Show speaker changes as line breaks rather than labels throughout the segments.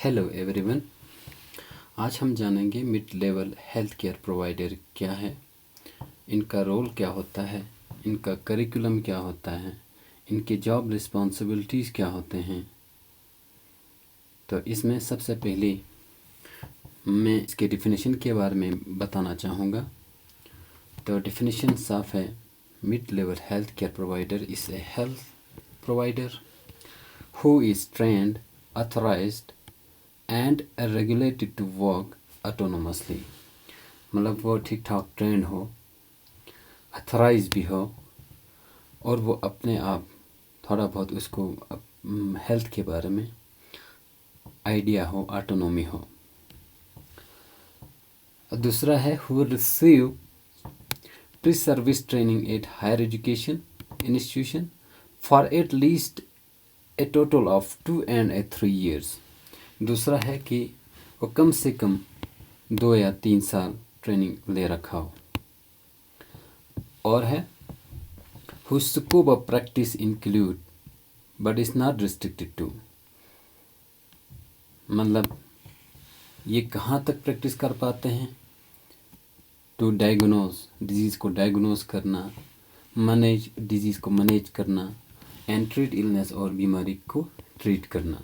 Hello everyone. आज हम जानेंगे mid level health care provider क्या है, इनका रोल क्या होता है, इनका करिकुलम क्या होता है, इनके जॉब रिस्पॉन्सिबिलिटीज़ क्या होते हैं। तो इसमें सबसे पहले मैं इसके डिफिनेशन के बारे में बताना चाहूँगा। तो डिफिनेशन साफ है, mid level health care provider is a health provider who is trained, authorized and regulated to work autonomously। मतलब वो ठीक ठाक ट्रेंड हो, अथराइज भी हो और वो अपने आप थोड़ा बहुत उसको हेल्थ के बारे में आइडिया हो, ऑटोनोमी हो। दूसरा है who receive pre service training at higher education institution for at least a total of 2 and 3 years। दूसरा है कि वो कम से कम 2 या 3 साल ट्रेनिंग ले रखा हो। और है whose scope of practice include but is not restricted to। मतलब ये कहाँ तक प्रैक्टिस कर पाते हैं? टू डायग्नोज, डिजीज़ को डायग्नोज करना, मैनेज, डिजीज़ को मैनेज करना एंड ट्रीट इलनेस, और बीमारी को ट्रीट करना,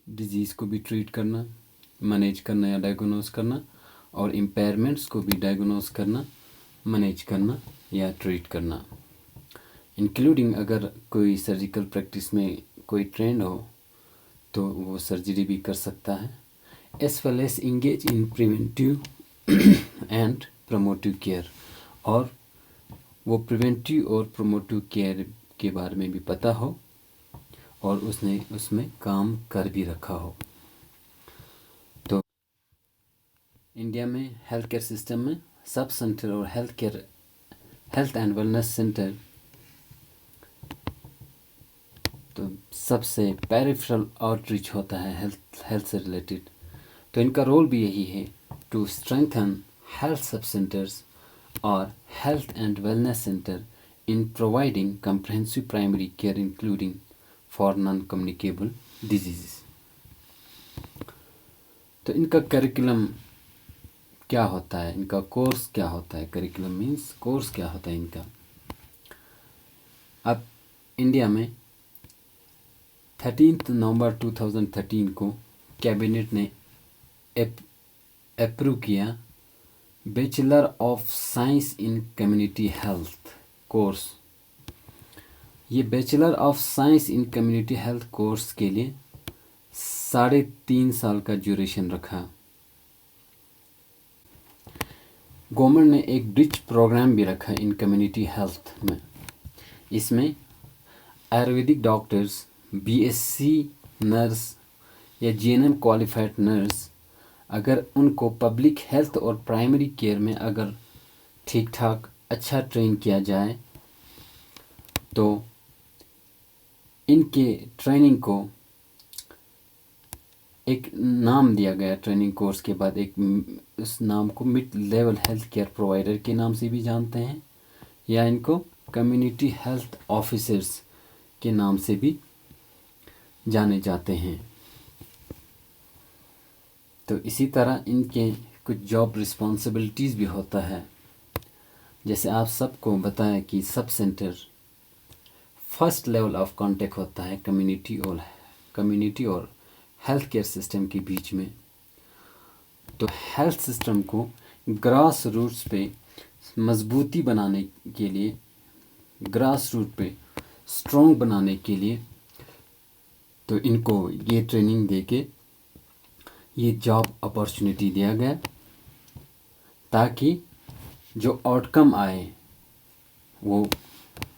डिजीज़ को भी ट्रीट करना, मैनेज करना या डायग्नोज करना, और इम्पेयरमेंट्स को भी डायग्नोज करना, मैनेज करना या ट्रीट करना। इंक्लूडिंग अगर कोई सर्जिकल प्रैक्टिस में कोई ट्रेंड हो तो वो सर्जरी भी कर सकता है। As well as engage in preventive and promotive care, और वो प्रिवेंटिव और प्रमोटिव केयर के बारे में भी पता हो और उसने उसमें काम कर भी रखा हो। तो इंडिया में हेल्थ केयर सिस्टम में सब सेंटर और हेल्थ एंड वेलनेस सेंटर तो सबसे पेरिफेरल आउटरीच होता है हेल्थ से रिलेटेड। तो इनका रोल भी यही है, टू स्ट्रेंथन हेल्थ सब सेंटर्स और health and wellness centre in providing comprehensive primary care including for non-communicable diseases। तो इनका करिकुलम क्या होता है, इनका कोर्स क्या होता है? करिकुलम मीन्स कोर्स क्या होता है इनका। अब इंडिया में 13 नवंबर 2013 को कैबिनेट ने अप्रूव किया bachelor of science in community health course. ये bachelor of science in community health course के लिए 3.5 साल का ड्यूरेशन रखा। गवर्नमेंट ने एक ब्रिज प्रोग्राम भी रखा इन कम्युनिटी हेल्थ में। इसमें आयुर्वेदिक डॉक्टर्स, बीएससी नर्स या जीएनएम क्वालिफाइड नर्स, अगर उनको पब्लिक हेल्थ और प्राइमरी केयर में अगर ठीक ठाक अच्छा ट्रेन किया जाए तो इनके ट्रेनिंग को एक नाम दिया गया। ट्रेनिंग कोर्स के बाद एक उस नाम को mid level health care provider के नाम से भी जानते हैं या इनको कम्युनिटी हेल्थ ऑफिसर्स के नाम से भी जाने जाते हैं। तो इसी तरह इनके कुछ जॉब रिस्पॉन्सिबिलिटीज़ भी होता है। जैसे आप सबको बताया कि sub centre first level of contact होता है कम्युनिटी और हेल्थ केयर सिस्टम के बीच में। तो हेल्थ सिस्टम को ग्रास रूट्स पे मजबूती बनाने के लिए, ग्रास रूट पे स्ट्रॉन्ग बनाने के लिए तो इनको ये ट्रेनिंग देके ये जॉब अपॉर्चुनिटी दिया गया ताकि जो आउटकम आए वो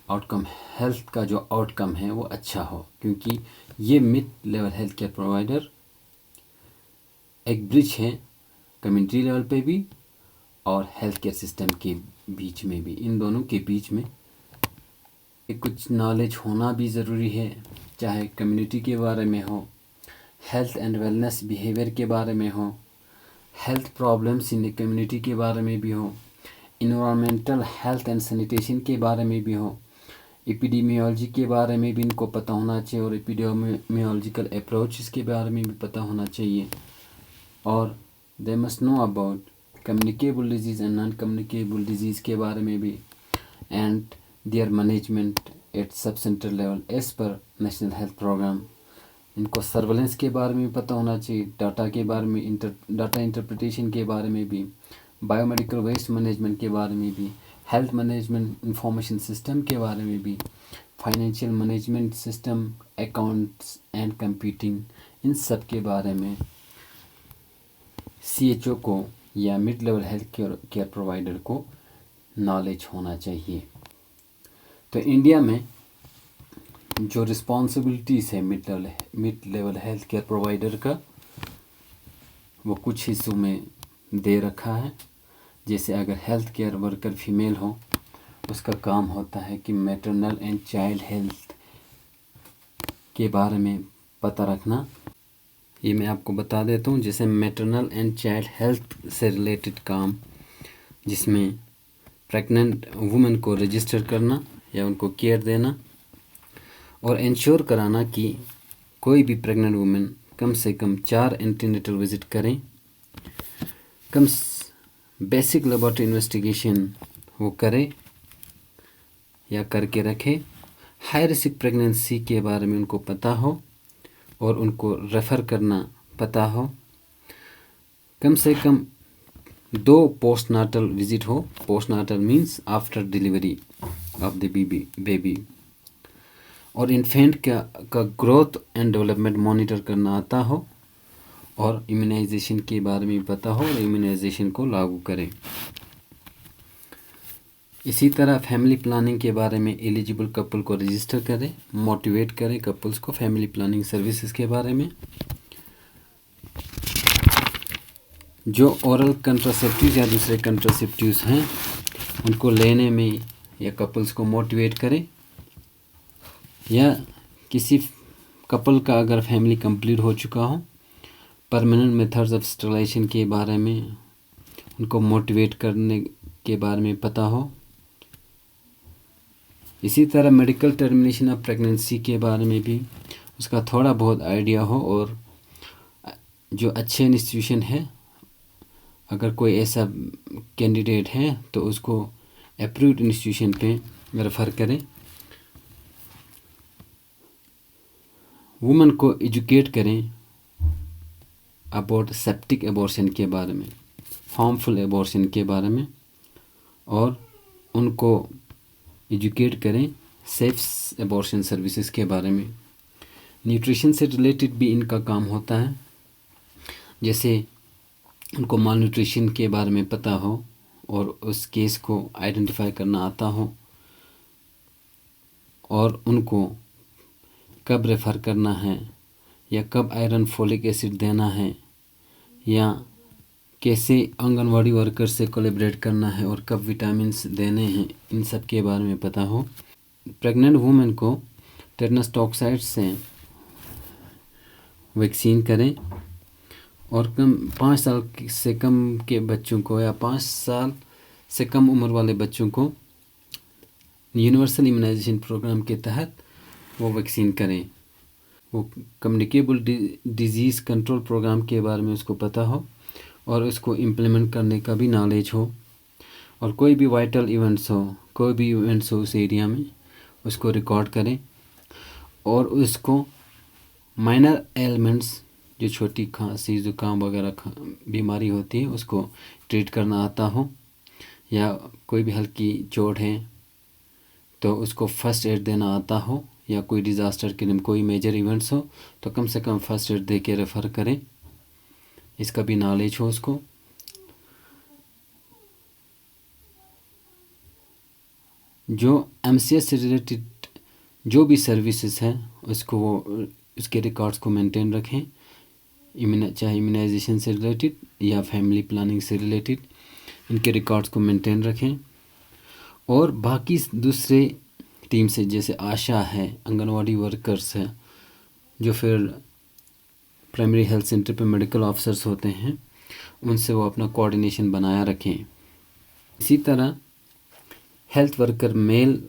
आउटकम हेल्थ का जो आउटकम है वो अच्छा हो। क्योंकि ये mid level health care provider एक ब्रिज है कम्युनिटी लेवल पे भी और हेल्थ केयर सिस्टम के बीच में भी। इन दोनों के बीच में कुछ नॉलेज होना भी ज़रूरी है, चाहे कम्युनिटी के बारे में हो, हेल्थ एंड वेलनेस बिहेवियर के बारे में हो, हेल्थ प्रॉब्लम्स इन कम्युनिटी के बारे में भी हो, इन्वायरमेंटल हेल्थ एंड सैनिटेशन के बारे में भी हो, एपिडेमियोलॉजी के बारे में भी इनको पता होना चाहिए और एपिडेमियोलॉजिकल अप्रोच इसके बारे में भी पता होना चाहिए। और they must know about communicable disease and non communicable disease के बारे में भी and their management at sub centre level as per national health programme. इनको सर्वेलेंस के बारे में भी पता होना चाहिए, डाटा के बारे में, डाटा इंटरप्रिटेशन के बारे में भी, बायोमेडिकल वेस्ट मैनेजमेंट के बारे में भी, हेल्थ मैनेजमेंट इंफॉर्मेशन सिस्टम के बारे में भी, financial management system, accounts and computing, इन सब के बारे में CHO को या mid level health care provider को नॉलेज होना चाहिए। तो इंडिया में जो रिस्पॉन्सिबिलिटीज़ है mid level health care provider का, वो कुछ हिस्सों में दे रखा है। जैसे अगर हेल्थ केयर वर्कर फीमेल हो, उसका काम होता है कि मैटरनल एंड चाइल्ड हेल्थ के बारे में पता रखना। ये मैं आपको बता देता हूँ। जैसे मैटरनल एंड चाइल्ड हेल्थ से रिलेटेड काम, जिसमें प्रेग्नेंट वुमेन को रजिस्टर करना या उनको केयर देना और इंश्योर कराना कि कोई भी प्रेग्नेंट वुमेन कम से कम 4 एंटीनेटल विज़िट करें, बेसिक लेबोरेटरी इन्वेस्टिगेशन वो करे या करके रखे, हाई रिस्क प्रेगनेंसी के बारे में उनको पता हो और उनको रेफ़र करना पता हो, कम से कम 2 पोस्टनाटल विज़िट हो। Postnatal means after delivery of the baby. और इन्फेंट का ग्रोथ एंड डेवलपमेंट मॉनिटर करना आता हो और इम्यूनाइजेशन के बारे में पता हो और इम्यूनाइजेशन को लागू करें। इसी तरह फैमिली प्लानिंग के बारे में एलिजिबल कपल को रजिस्टर करें, मोटिवेट करें कपल्स को फैमिली प्लानिंग सर्विसेज के बारे में। जो ओरल कंट्रासेप्टिव्स या दूसरे कंट्रासेप्टिव्स हैं, उनको लेने में या कपल्स को मोटिवेट करें। या किसी कपल का अगर फैमिली कंप्लीट हो चुका हो, परमानेंट मेथड्स ऑफ स्टरलाइजेशन के बारे में उनको मोटिवेट करने के बारे में पता हो। इसी तरह मेडिकल टर्मिनेशन ऑफ प्रेगनेंसी के बारे में भी उसका थोड़ा बहुत आइडिया हो और जो अच्छे इंस्टीट्यूशन है, अगर कोई ऐसा कैंडिडेट है तो उसको अप्रूव्ड इंस्टीट्यूशन पे रेफ़र करें। वुमेन को एजुकेट करें अबाउट सेप्टिक एबॉर्शन के बारे में, हार्मफुल एबॉर्शन के बारे में, और उनको एजुकेट करें सेफ एबॉर्शन सर्विसेज के बारे में। न्यूट्रिशन से रिलेटेड भी इनका काम होता है। जैसे उनको माल न्यूट्रिशन के बारे में पता हो और उस केस को आइडेंटिफाई करना आता हो और उनको कब रेफ़र करना है या कब आयरन फोलिक एसिड देना है या कैसे आंगनवाड़ी वर्कर से कोलैबोरेट करना है और कब विटामिन्स देने हैं, इन सब के बारे में पता हो। प्रेग्नेंट वुमेन को टेटनस टॉक्साइड से वैक्सीन करें और 5 साल से कम के बच्चों को या 5 साल से कम उम्र वाले बच्चों को यूनिवर्सल इम्यूनाइजेशन प्रोग्राम के तहत वो वैक्सीन करें। वो कम्युनिकेबल डिजीज़ कंट्रोल प्रोग्राम के बारे में उसको पता हो और उसको इम्प्लीमेंट करने का भी नॉलेज हो। और कोई भी वाइटल इवेंट्स हो उस एरिया में, उसको रिकॉर्ड करें और उसको माइनर एलिमेंट्स, जो छोटी खांसी जुकाम वगैरह बीमारी होती है, उसको ट्रीट करना आता हो। या कोई भी हल्की चोट है तो उसको फर्स्ट एड देना आता हो, या कोई डिज़ास्टर के लिए कोई मेजर इवेंट्स हो तो कम से कम फर्स्ट एड दे के रेफ़र करें, इसका भी नॉलेज हो उसको। जो MCS से रिलेटेड जो भी सर्विसेज हैं उसको उसके रिकॉर्ड्स को मेंटेन रखें, चाहे इम्यूनाइजेशन से रिलेटेड या फैमिली प्लानिंग से रिलेटेड, इनके रिकॉर्ड्स को मेंटेन रखें। और बाकी दूसरे टीम से, जैसे आशा है, आंगनवाड़ी वर्कर्स हैं, जो फिर प्राइमरी हेल्थ सेंटर पे मेडिकल ऑफिसर्स होते हैं, उनसे वो अपना कोऑर्डिनेशन बनाया रखें। इसी तरह हेल्थ वर्कर मेल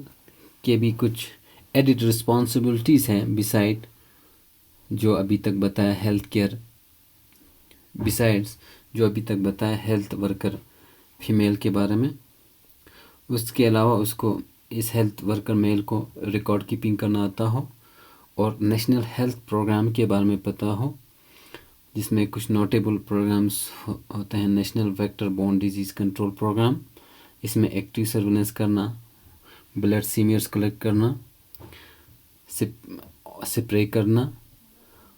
के भी कुछ एडिड रिस्पॉन्सिबिलिटीज़ हैं बिसाइड जो अभी तक बताया हेल्थ वर्कर फीमेल के बारे में। उसके अलावा उसको इस हेल्थ वर्कर मेल को रिकॉर्ड कीपिंग करना आता हो और नेशनल हेल्थ प्रोग्राम के बारे में पता हो, जिसमें कुछ नोटेबल प्रोग्राम्स होते हैं। National vector borne disease control programme, इसमें एक्टिव सर्विलेंस करना, ब्लड सीमियर्स कलेक्ट करना, स्प्रे करना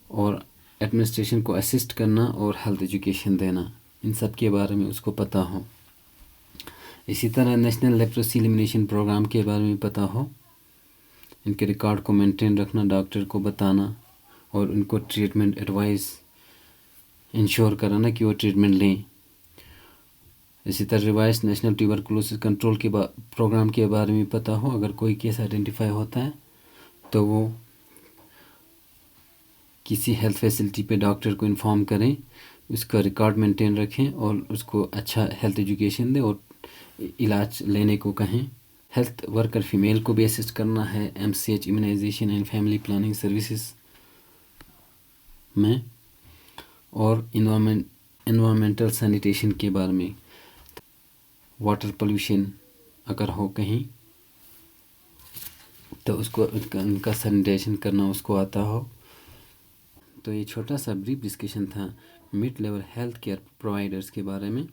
और एडमिनिस्ट्रेशन को असिस्ट करना और हेल्थ एजुकेशन देना, इन सब के बारे में उसको पता हो। इसी तरह नेशनल लेप्रोसी एलिमिनेशन प्रोग्राम के बारे में पता हो, इनके रिकॉर्ड को मेंटेन रखना, डॉक्टर को बताना और उनको ट्रीटमेंट एडवाइस इंश्योर कराना कि वो ट्रीटमेंट लें। इसी तरह रिवाइज नेशनल ट्यूबरकुलोसिस कंट्रोल के प्रोग्राम के बारे में पता हो। अगर कोई केस आइडेंटिफाई होता है तो वो किसी हेल्थ फैसिलिटी पे डॉक्टर को इन्फॉर्म करें, उसका रिकॉर्ड मेंटेन रखें और उसको अच्छा हेल्थ एजुकेशन दें और इलाज लेने को कहें। हेल्थ वर्कर फीमेल को भी असिस्ट करना है MCH immunisation and family planning services में और इन्वायरमेंटल सैनिटेशन के बारे में। वाटर पोल्यूशन अगर हो कहीं तो उसको उनका सैनिटेशन करना उसको आता हो। तो ये छोटा सा ब्रीफ डिस्कशन था mid level health care providers के बारे में।